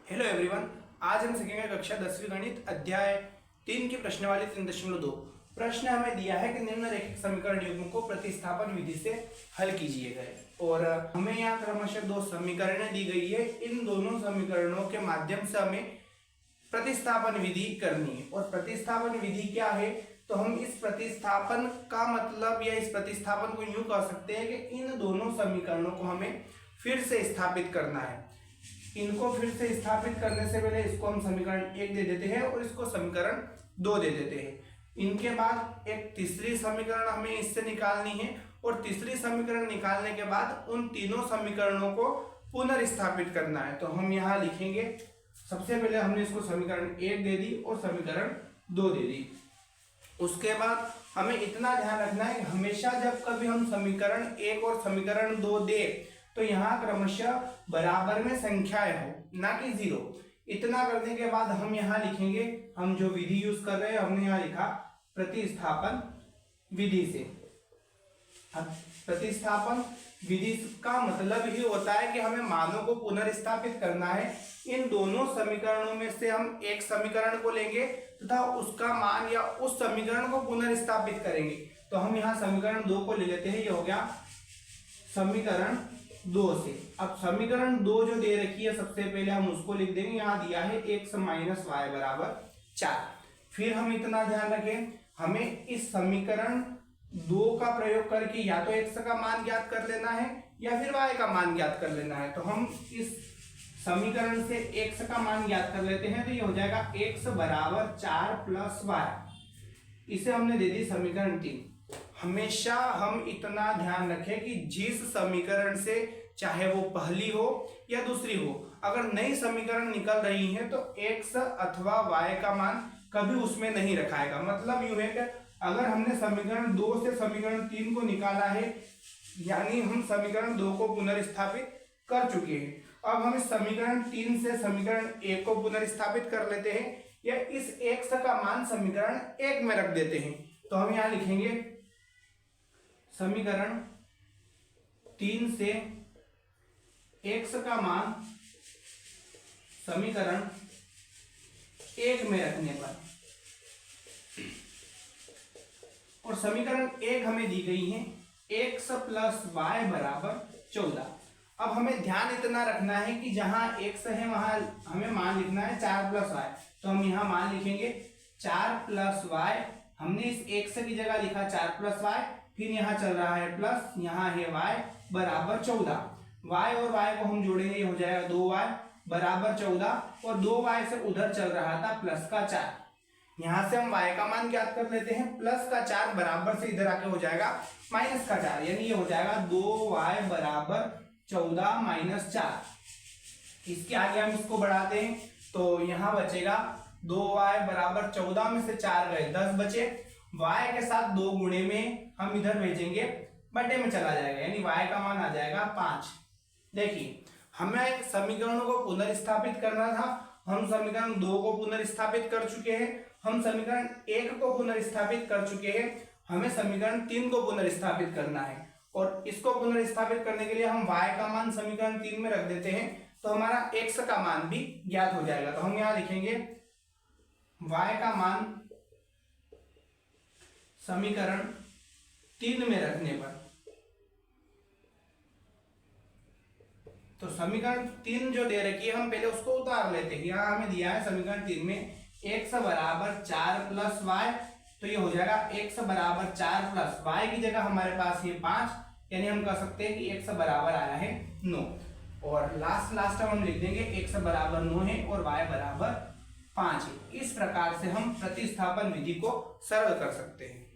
Hello everyone, आज हम सीखेंगे कक्षा 10वीं गणित अध्याय 3 की प्रश्नावली 3.2। प्रश्न हमें दिया है कि निम्नलिखित समीकरण युग्म को प्रतिस्थापन विधि से हल कीजिएगा और हमें यहाँ क्रमशः दो समीकरणें दी गई है। इन दोनों समीकरणों के माध्यम से हमें प्रतिस्थापन विधि करनी है। और प्रतिस्थापन विधि क्या है, तो हम इस प्रतिस्थापन का मतलब या इस प्रतिस्थापन को यूं कह सकते हैं कि इन दोनों समीकरणों को हमें फिर से स्थापित करना है। इनको फिर से स्थापित करने से पहले इसको हम समीकरण 1 दे देते हैं और इसको समीकरण 2 दे देते हैं। इनके बाद एक तीसरी समीकरण हमें इससे निकालनी है और तीसरी समीकरण निकालने के बाद उन तीनों समीकरणों को पुनर्स्थापित करना है। तो हम यहाँ लिखेंगे, सबसे पहले हमने इसको समीकरण 1 दे दी और समीकरण 2 दे दी। उसके बाद हमें इतना ध्यान रखना है कि हमेशा जब कभी हम समीकरण 1 और समीकरण 2 दे तो यहाँ क्रमशः बराबर में संख्याएं हो, ना कि जीरो। इतना करने के बाद हम यहाँ लिखेंगे, हम जो विधि यूज कर रहे हैं हमने यहाँ लिखा प्रतिस्थापन विधि से। अब प्रतिस्थापन विधि का मतलब ही होता है कि हमें मानों को पुनर्स्थापित करना है। इन दोनों समीकरणों में से हम एक समीकरण को लेंगे तथा उसका मान या उस समीकरण को पुनर्स्थापित करेंगे। तो हम यहाँ समीकरण 2 को ले लेते हैं। ये हो गया समीकरण 2 से। अब समीकरण 2 जो दे रखी है, सबसे पहले हम उसको लिख देंगे। यहाँ दिया है x माइनस वाई बराबर 4। फिर हम इतना ध्यान रखें, हमें इस समीकरण 2 का प्रयोग करके या तो x का मान ज्ञात कर लेना है या फिर y का मान ज्ञात कर लेना है। तो हम इस समीकरण से x का मान ज्ञात कर लेते हैं। तो ये हो जाएगा x बराबर 4 प्लस वाई। इसे हमने दे दी समीकरण 3। हमेशा हम इतना ध्यान रखें कि जिस समीकरण से, चाहे वो पहली हो या दूसरी हो, अगर नई समीकरण निकल रही है तो x अथवा y का मान कभी उसमें नहीं रखाएगा। मतलब यूं है कि अगर हमने समीकरण 2 से समीकरण 3 को निकाला है, यानी हम समीकरण 2 को पुनर्स्थापित कर चुके हैं। अब हम इस समीकरण 3 से समीकरण 1 को पुनर्स्थापित कर लेते हैं या इस x का मान समीकरण 1 में रख देते हैं। तो हम यहां लिखेंगे समीकरण 3 से x का मान समीकरण 1 में रखने पर, और समीकरण 1 हमें दी गई है x प्लस वाई बराबर 14। अब हमें ध्यान इतना रखना है कि जहां x है वहां हमें मान लिखना है 4 प्लस वाई। तो हम यहां मान लिखेंगे 4 प्लस वाई। हमने इस x की जगह लिखा 4 प्लस वाई, फिर यहाँ चल रहा है प्लस, यहाँ है y बराबर 14। y और y को हम जोड़ेंगे, ये हो जाएगा 2y बराबर 14 और 2y से उधर चल रहा था प्लस का 4। यहाँ से हम y का मान ज्ञात कर लेते हैं। प्लस का 4 बराबर से इधर आके हो जाएगा माइनस का 4, यानी ये हो जाएगा 2y बराबर 14 माइनस 4। इसके आगे हम इसको बढ़ाते हैं तो यहाँ बचेगा 2y बराबर 14 में से 4 गए 10 बचे। y के साथ 2 गुणे में हम इधर भेजेंगे, बटे में चला जाएगा, यानी y का मान आ जाएगा 5। देखिए, हमें समीकरणों को पुनर्स्थापित करना था। हम समीकरण 2 को पुनर्स्थापित कर चुके हैं, हम समीकरण 1 को पुनर्स्थापित कर चुके हैं, हमें समीकरण 3 को पुनर्स्थापित करना है। और इसको पुनर्स्थापित करने के लिए हम y का मान समीकरण 3 में रख देते हैं, तो हमारा x का मान भी ज्ञात हो जाएगा। तो हम यहां लिखेंगे y का मान समीकरण 3 में रखने पर। तो समीकरण 3 जो दे रखी है हम पहले उसको उतार लेते हैं। यहाँ हमें दिया है समीकरण 3 में x बराबर 4 प्लस वाई। तो ये हो जाएगा x बराबर 4 प्लस वाई की जगह हमारे पास ये 5, यानी हम कह सकते हैं कि x बराबर आया है 9। और लास्ट हम लिख देंगे x बराबर 9 है और y बराबर 5 है। इस प्रकार से हम प्रतिस्थापन विधि को सरल कर सकते हैं।